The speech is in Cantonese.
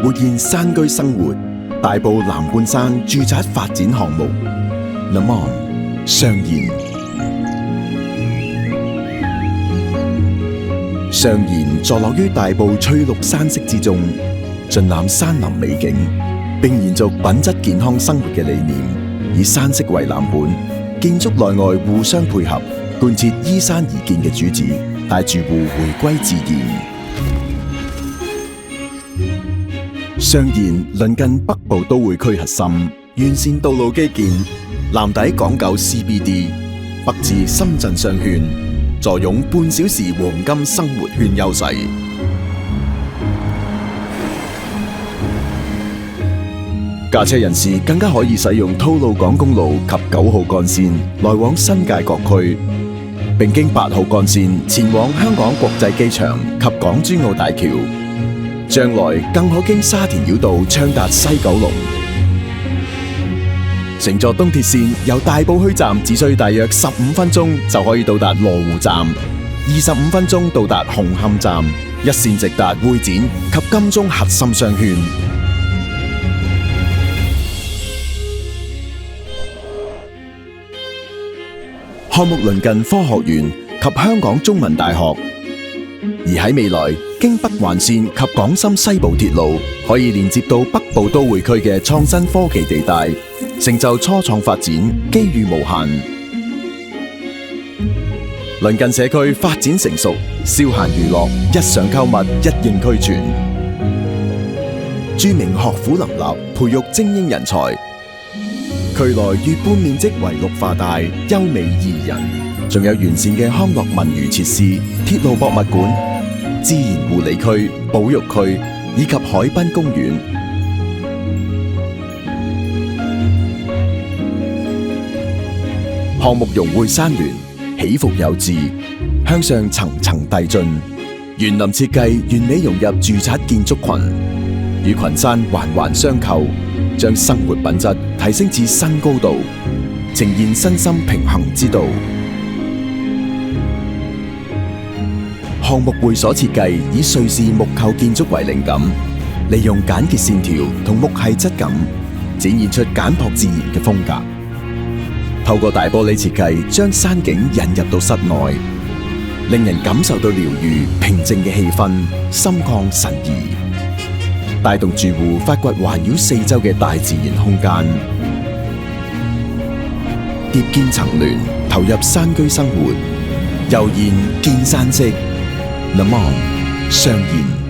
活現山居生活，大埔南半山住宅發展項目 Lemon 上賢。上賢坐落於大埔翠綠山色之中，盡覽山林美景，並延續品質健康生活嘅理念，以山色為藍本，建築內外互相配合，貫徹依山而建嘅主旨，帶住戶回歸自然。上賢鄰近北部都會區核心，完善道路基建，南抵港九 CBD， 北至深圳商圈，坐擁半小時黃金生活圈優勢。駕車人士更加可以使用吐露港公路及9號幹線來往新界各區，並經8號幹線前往香港國際機場及港珠澳大橋。將來更可經沙田繞道暢達西九龍。乘坐東鐵線由大埔墟站只需大約15分鐘就可以到達羅湖站，25分鐘到達紅磡站，一線直達會展及金鐘核心商圈。項目鄰近科學園及香港中文大學，而喺未來經北環線及港深西部鐵路，可以連接到北部都會區嘅創新科技地帶，成就初創發展，機遇無限。鄰近社區發展成熟，消閒娛樂、日常購物一應俱全。著名學府林立，培育精英人才。區內逾半面積為綠化帶，優美宜人，仲有完善嘅康樂文娛設施、鐵路博物館、自然護理區、保育區以及海濱公園。項目融匯山巒，起伏有致，向上層層遞進，園林設計完美融入住宅建築群，與群山環環相扣，將生活品質提升至新高度，呈現身心平衡之道。項目會所設計以瑞士木構建築為靈感，利用簡潔線條同木系質感，展現出簡樸自然嘅風格。透過大玻璃設計，將山景引入到室內，令人感受到療癒、平靜嘅氣氛，心曠神怡，帶動住戶發掘環繞四周嘅大自然空間，疊建層巒，投入山居生活，悠然見山色。Lemon 上賢。